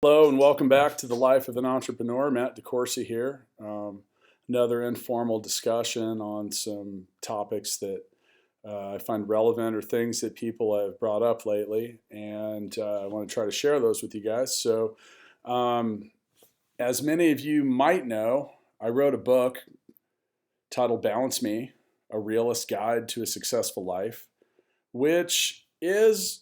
Hello and welcome back to the Life of an Entrepreneur. Matt DeCoursey here. Another informal discussion on some topics that I find relevant or things that people have brought up lately, and I want to try to share those with you guys. So, as many of you might know, I wrote a book titled Balance Me, A Realist Guide to a Successful Life, which is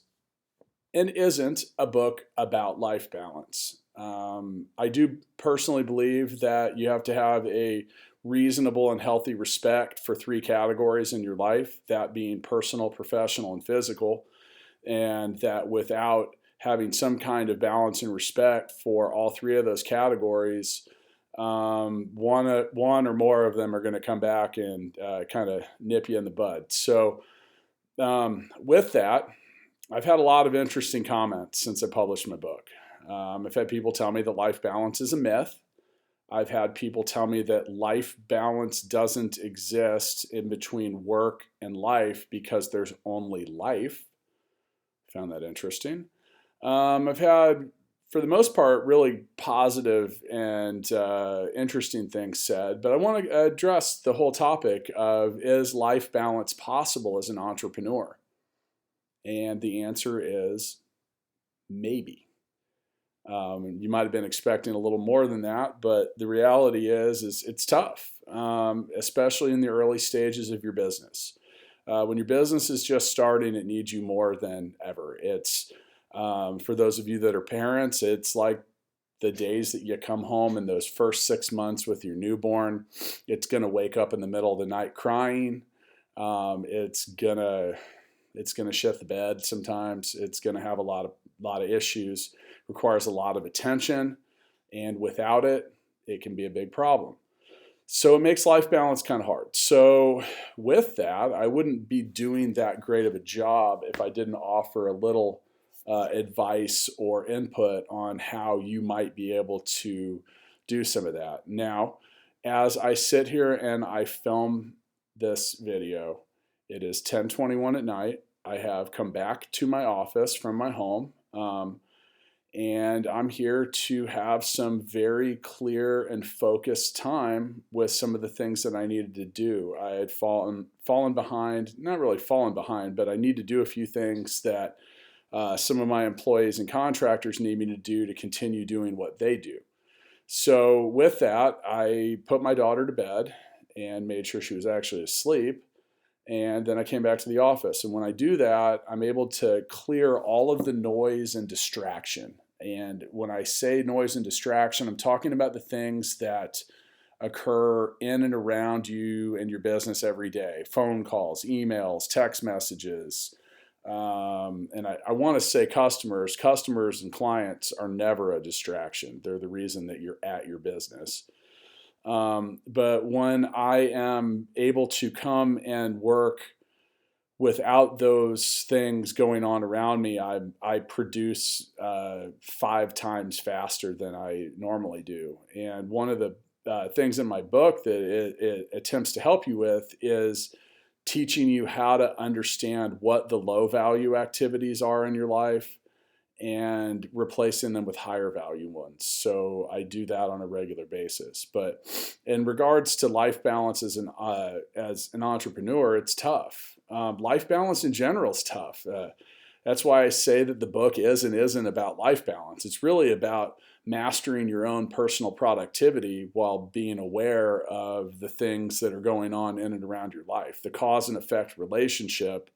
and isn't a book about life balance. I do personally believe that you have to have a reasonable and healthy respect for three categories in your life, that being personal, professional, and physical, and that without having some kind of balance and respect for all three of those categories, one or more of them are going to come back and kind of nip you in the bud. So with that, I've had a lot of interesting comments since I published my book. I've had people tell me that life balance is a myth. I've had people tell me that life balance doesn't exist in between work and life because there's only life. Found that interesting. I've had, for the most part, really positive and interesting things said, but I want to address the whole topic of, is life balance possible as an entrepreneur? And the answer is maybe. You might have been expecting a little more than that, but the reality is it's tough, especially in the early stages of your business. When your business is just starting, it needs you more than ever. It's for those of you that are parents, it's like the days that you come home in those first 6 months with your newborn. It's going to wake up in the middle of the night crying. It's gonna shit the bed sometimes. It's gonna have a lot of issues, requires a lot of attention, and without it, it can be a big problem. So it makes life balance kind of hard. So with that, I wouldn't be doing that great of a job if I didn't offer a little advice or input on how you might be able to do some of that. Now, as I sit here and I film this video, it is 10:21 at night. I have come back to my office from my home, and I'm here to have some very clear and focused time with some of the things that I needed to do. I had fallen behind, not really fallen behind, but I need to do a few things that some of my employees and contractors need me to do to continue doing what they do. So with that, I put my daughter to bed and made sure she was actually asleep. And then I came back to the office. And when I do that, I'm able to clear all of the noise and distraction. And when I say noise and distraction, I'm talking about the things that occur in and around you and your business every day. Phone calls, emails, text messages. And I want to say customers and clients are never a distraction. They're the reason that you're at your business. But when I am able to come and work without those things going on around me, I produce 5 times faster than I normally do. And one of the things in my book that it attempts to help you with is teaching you how to understand what the low value activities are in your life and replacing them with higher value ones. So I do that on a regular basis. But in regards to life balance as an entrepreneur, it's tough. Life balance in general is tough. That's why I say that the book is and isn't about life balance. It's really about mastering your own personal productivity while being aware of the things that are going on in and around your life. The cause and effect relationship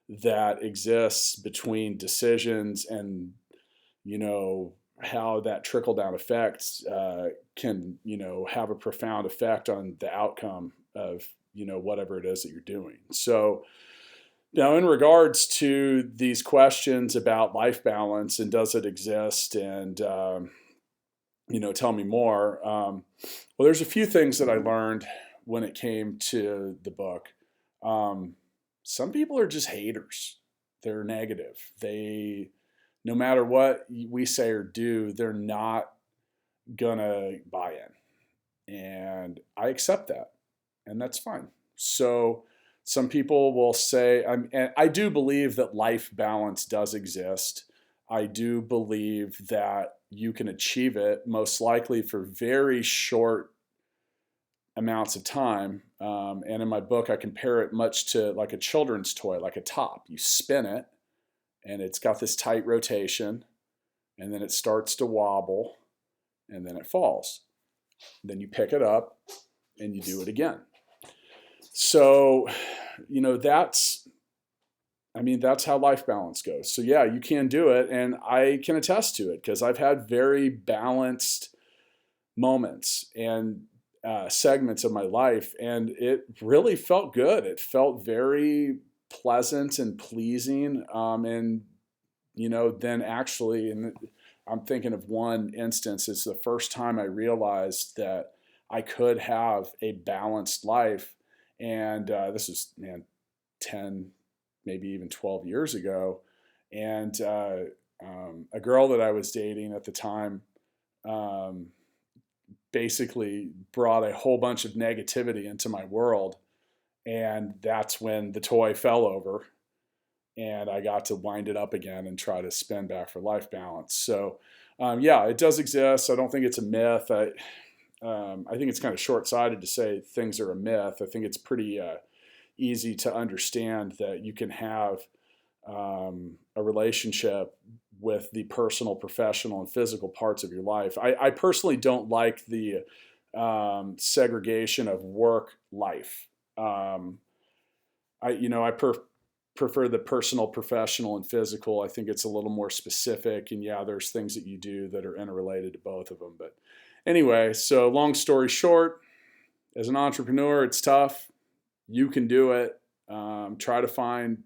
that exists between decisions and, how that trickle down effect can, have a profound effect on the outcome of, whatever it is that you're doing. So now in regards to these questions about life balance and does it exist and, tell me more. Well, there's a few things that I learned when it came to the book. Some people are just haters. They're negative. No matter what we say or do, they're not gonna buy in. And I accept that. And that's fine. So some people will say, and I do believe that life balance does exist. I do believe that you can achieve it most likely for very short amounts of time. And in my book, I compare it much to like a children's toy, like a top. You spin it, and it's got this tight rotation, and then it starts to wobble, and then it falls. Then you pick it up, and you do it again. So, that's how life balance goes. So yeah, you can do it, and I can attest to it because I've had very balanced moments and segments of my life, and it really felt good. It felt very pleasant and pleasing, and then actually, and I'm thinking of one instance. It's the first time I realized that I could have a balanced life, and this was 10, maybe even 12 years ago, and a girl that I was dating at the time basically brought a whole bunch of negativity into my world, and that's when the toy fell over, and I got to wind it up again and try to spin back for life balance. So yeah, it does exist. I don't think it's a myth. I think it's kind of short-sighted to say things are a myth. I think it's pretty easy to understand that you can have a relationship with the personal, professional, and physical parts of your life. I personally don't like the segregation of work life. I prefer the personal, professional, and physical. I think it's a little more specific, and yeah, there's things that you do that are interrelated to both of them. But anyway, so long story short, as an entrepreneur, it's tough. You can do it. Try to find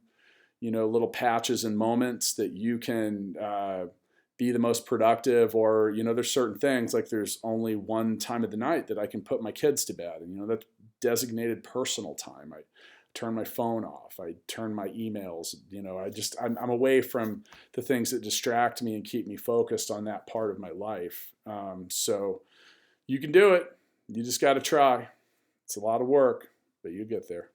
little patches and moments that you can be the most productive, or there's certain things, like there's only one time of the night that I can put my kids to bed, and that's designated personal time. I turn my phone off. I turn my emails. I'm away from the things that distract me and keep me focused on that part of my life. So you can do it. You just got to try. It's a lot of work, but you get there.